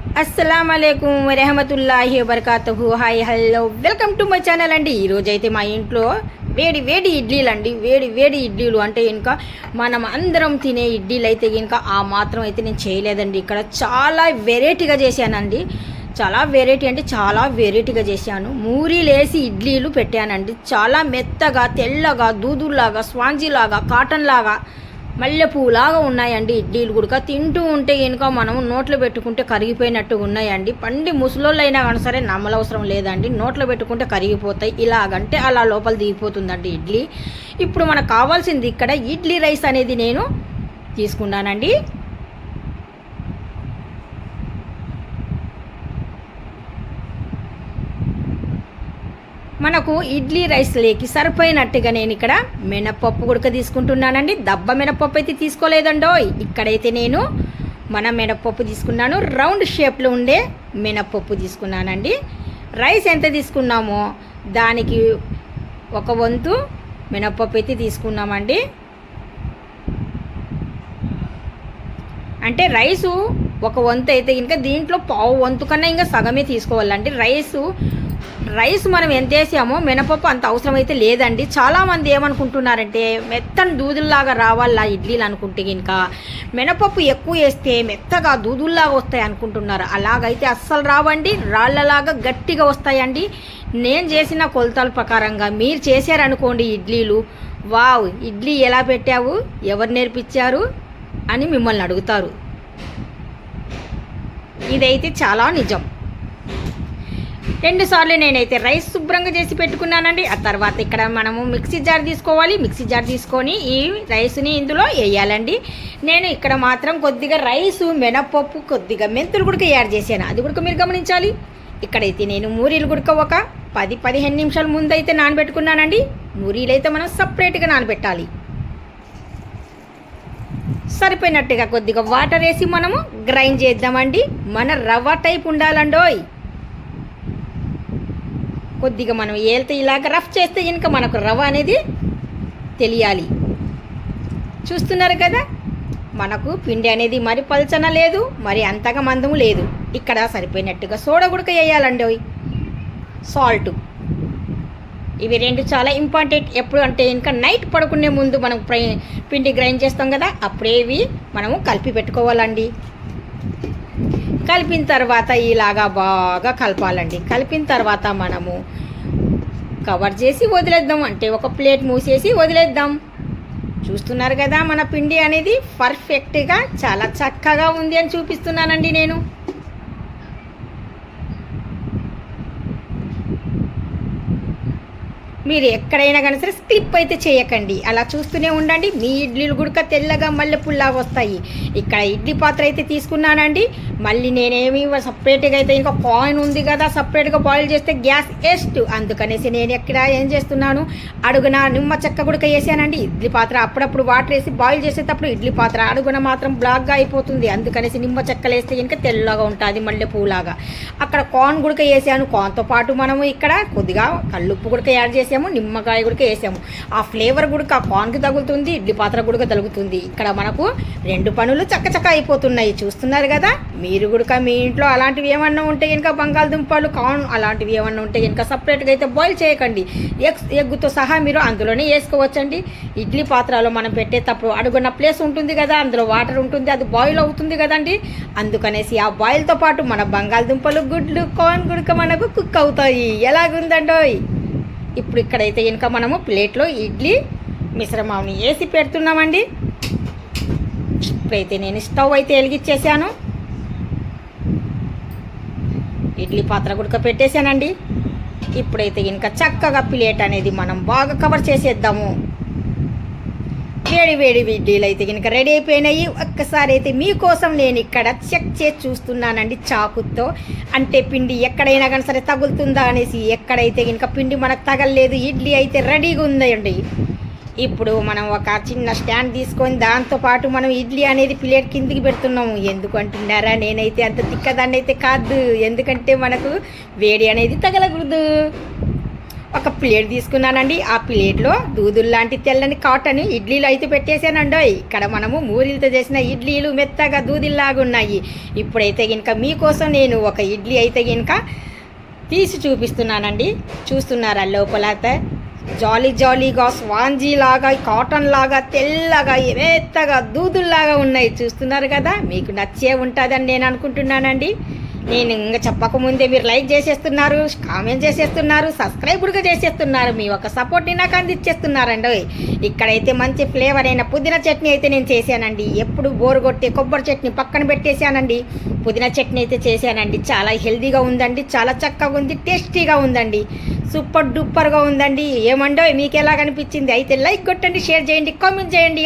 అస్సలం అయికం వరహమతుల్లాహి వబర్కాతుహు. Hi hello welcome to my channel అండి. ఈరోజైతే మా ఇంట్లో వేడి వేడి ఇడ్లీలు అండి. వేడి వేడి ఇడ్లీలు అంటే ఇంకా మనం అందరం తినే ఇడ్లీలు అయితే ఇంకా ఆ మాత్రం అయితే నేను చేయలేదండి. ఇక్కడ చాలా వెరైటీగా చేశానండి. చాలా వెరైటీ అంటే చాలా వెరైటీగా చేశాను. మూరీలేసి ఇడ్లీలు పెట్టానండి. చాలా మెత్తగా, తెల్లగా, దూదుల్లాగా, స్పాంజీలాగా, కాటన్ లాగా, మల్లెపూలాగా ఉన్నాయండి ఇడ్లీలు కూడా. తింటూ ఉంటే కనుక మనం నోట్లో పెట్టుకుంటే కరిగిపోయినట్టుగా ఉన్నాయండి. పండి ముసలోళ్ళు అయినా కానీ సరే నమ్మలవసరం లేదండి. నోట్లో పెట్టుకుంటే కరిగిపోతాయి. ఇలాగంటే అలా లోపల దిగిపోతుందండి ఇడ్లీ. ఇప్పుడు మనకు కావాల్సింది ఇక్కడ ఇడ్లీ రైస్ అనేది నేను తీసుకున్నానండి. మనకు ఇడ్లీ రైస్ లేకి సరిపోయినట్టుగా నేను ఇక్కడ మినపప్పు గుడక తీసుకుంటున్నానండి. దబ్బ మినపప్పు అయితే తీసుకోలేదండో. ఇక్కడైతే నేను మన మినపప్పు తీసుకున్నాను. రౌండ్ షేప్లో ఉండే మినపప్పు తీసుకున్నానండి. రైస్ ఎంత తీసుకున్నామో దానికి ఒక వంతు మినపప్పు అయితే తీసుకున్నామండి. అంటే రైసు ఒక వంతు అయితే ఇంకా దీంట్లో పావు వంతు కన్నా ఇంకా సగమే తీసుకోవాలండి. రైస్ మనం ఎంత వేసామో మినపప్పు అంత అవసరం అయితే లేదండి. చాలామంది ఏమనుకుంటున్నారంటే మెత్తని దూదుల్లాగా రావాలా ఇడ్లీలు అనుకుంటే ఇంకా మినపప్పు ఎక్కువ వేస్తే మెత్తగా దూదుల్లాగా వస్తాయి అనుకుంటున్నారు. అలాగైతే అస్సలు రావండి. రాళ్ళలాగా గట్టిగా వస్తాయండి. నేను చేసిన కొలతల ప్రకారంగా మీరు చేశారనుకోండి ఇడ్లీలు, వావ్ ఇడ్లీ ఎలా పెట్టావు, ఎవరు నేర్పించారు అని మిమ్మల్ని అడుగుతారు. ఇదైతే చాలా నిజం. 2 సార్లు నేనైతే రైస్ శుభ్రంగా చేసి పెట్టుకున్నానండి. ఆ తర్వాత ఇక్కడ మనము మిక్సీ జార్ తీసుకోవాలి. మిక్సీ జార్ తీసుకొని ఈ రైస్ని ఇందులో వేయాలండి. నేను ఇక్కడ మాత్రం కొద్దిగా రైసు, మినపప్పు, కొద్దిగా మెంతులు కూడా యాడ్ చేశాను. అది కూడా మీరు గమనించాలి. ఇక్కడైతే నేను మూరీలు కూడా ఒక 10-15 నిమిషాల ముందు అయితే నానబెట్టుకున్నానండి. మూరీలు అయితే మనం సపరేట్గా నానబెట్టాలి. సరిపోయినట్టుగా కొద్దిగా వాటర్ వేసి మనము గ్రైండ్ చేద్దామండి. మన రవ్వ టైప్ ఉండాలండోయ్. కొద్దిగా మనం ఏలితే ఇలాగ రఫ్ చేస్తే కనుక మనకు రవ్వ అనేది తెలియాలి. చూస్తున్నారు కదా, మనకు పిండి అనేది మరి పల్చన లేదు, మరి అంతగా మందము లేదు. ఇక్కడ సరిపోయినట్టుగా సోడా గుడక వేయాలండి. సాల్ట్, ఇవి 2 చాలా ఇంపార్టెంట్. ఎప్పుడు అంటే ఇంకా నైట్ పడుకునే ముందు మనం పిండి గ్రైండ్ చేస్తాం కదా, అప్పుడే ఇవి మనము కలిపి పెట్టుకోవాలండి. కలిపిన తర్వాత ఇలాగా బాగా కలపాలండి. కలిపిన తర్వాత మనము కవర్ చేసి వదిలేద్దాం. అంటే ఒక ప్లేట్ మూసేసి వదిలేద్దాం. చూస్తున్నారు కదా, మన పిండి అనేది పర్ఫెక్ట్గా చాలా చక్కగా ఉంది అని చూపిస్తున్నానండి నేను. మీరు ఎక్కడైనా కానీ సరే స్కిప్ అయితే చేయకండి. అలా చూస్తూనే ఉండండి. మీ ఇడ్లీలు గుడక తెల్లగా మల్లెపూల్లాగా వస్తాయి. ఇక్కడ ఇడ్లీ పాత్ర అయితే తీసుకున్నానండి. మళ్ళీ నేనేమి సపరేట్గా అయితే ఇంకా కాయిన్ ఉంది కదా, సపరేట్గా బాయిల్ చేస్తే గ్యాస్ వేస్ట్. అందుకనేసి నేను ఇక్కడ ఏం చేస్తున్నాను, అడుగున నిమ్మ చెక్క గుడక వేసానండి. ఇడ్లీ పాత్ర అప్పుడప్పుడు వాటర్ వేసి బాయిల్ చేసేటప్పుడు ఇడ్లీ పాత్ర అడుగున మాత్రం బ్లాక్గా అయిపోతుంది. అందుకనేసి నిమ్మ చెక్కలు వేస్తే ఇంకా తెల్లగా ఉంటుంది మల్లెపూలాగా. అక్కడ కార్న్ గుడక వేసాను. కార్న్తో పాటు మనము ఇక్కడ కొద్దిగా కల్లుప్పు గుడక యాడ్ చేసాము, నిమ్మకాయ గుడక వేసాము. ఆ ఫ్లేవర్ గుడక ఆ కార్న్కి తగులుతుంది, ఇడ్లీ పాత్ర గుడక తగులుతుంది. ఇక్కడ మనకు 2 పనులు చక్కచక్క అయిపోతున్నాయి. చూస్తున్నారు కదా, మీరు గుడక మీ ఇంట్లో అలాంటివి ఏమన్నా ఉంటే కనుక బంగాళదుంపలు, కార్న్ అలాంటివి ఏమన్నా ఉంటే కనుక సపరేట్గా అయితే బాయిల్ చేయకండి. ఎగ్గుతో సహా మీరు అందులోనే వేసుకోవచ్చండి. ఇడ్లీ పాత్రలో మనం పెట్టేటప్పుడు అడుగున్న ప్లేస్ ఉంటుంది కదా, అందులో వాటర్ ఉంటుంది, అది బాయిల్ అవుతుంది కదండి. అందుకనేసి ఆ బాయిల్తో పాటు మన బంగాళదుంపలు, గుడ్లు, కార్న్ గుడక మనకు కుక్ అవుతాయి. ఎలాగుందండోయ్. ఇప్పుడు ఇక్కడైతే ఇంకా మనము ప్లేట్లో ఇడ్లీ మిశ్రమాన్ని వేసి పెడుతున్నామండి. ఇప్పుడైతే నేను స్టవ్ అయితే వెలిగించేసాను. ఇడ్లీ పాత్ర గుడక పెట్టేశానండి. ఇప్పుడైతే ఇంకా చక్కగా ప్లేట్ అనేది మనం బాగా కవర్ చేసేద్దాము. వేడి వేడి ఇడ్లీలు అయితే కనుక రెడీ అయిపోయినాయి. ఒక్కసారి అయితే మీకోసం నేను ఇక్కడ చెక్ చేసి చూస్తున్నానండి చాకుతో. అంటే పిండి ఎక్కడైనా కానీ సరే తగులుతుందా అనేసి. ఎక్కడైతే కనుక పిండి మనకు తగలలేదు, ఇడ్లీ అయితే రెడీగా ఉందండి. ఇప్పుడు మనం ఒక చిన్న స్టాండ్ తీసుకొని దాంతోపాటు మనం ఇడ్లీ అనేది ప్లేట్ కిందికి పెడుతున్నాము. ఎందుకు అంటున్నారా, నేనైతే అంత తిక్కదాన్ని అయితే కాదు. ఎందుకంటే మనకు వేడి అనేది తగలకూడదు. ఒక ప్లేట్ తీసుకున్నానండి. ఆ ప్లేట్లో దూదుల్లాంటి తెల్లని కాటన్ ఇడ్లీలు అయితే పెట్టేశానండి. ఇక్కడ మనము మూరీలతో చేసిన ఇడ్లీలు మెత్తగా దూదిల్లాగా ఉన్నాయి. ఇప్పుడైతే కనుక మీకోసం నేను ఒక ఇడ్లీ అయితే కనుక తీసి చూపిస్తున్నానండి. చూస్తున్నారా లోపల జాలీగా స్వాంజీ లాగా కాటన్ లాగా తెల్లగా మెత్తగా దూదుల్లాగా ఉన్నాయి. చూస్తున్నారు కదా, మీకు నచ్చే ఉంటుందని నేను అనుకుంటున్నానండి. నేను ఇంకా చెప్పకముందే మీరు లైక్ చేసేస్తున్నారు, కామెంట్ చేసేస్తున్నారు, సబ్స్క్రైబ్ కూడా చేసేస్తున్నారు. మీ ఒక సపోర్ట్ని నాకు అందించేస్తున్నారండి. ఇక్కడైతే మంచి ఫ్లేవర్ అయిన పుదీనా చట్నీ అయితే నేను చేశానండి. ఎప్పుడు బోరు కొట్టే కొబ్బరి చట్నీ పక్కన పెట్టేశానండి. పుదీనా చట్నీ అయితే చేశానండి. చాలా హెల్తీగా ఉందండి, చాలా చక్కగా ఉంది, టేస్టీగా ఉందండి, సూపర్ డూపర్గా ఉందండి. ఏమండో మీకు ఎలా అనిపించింది? అయితే లైక్ కొట్టండి, షేర్ చేయండి, కామెంట్ చేయండి.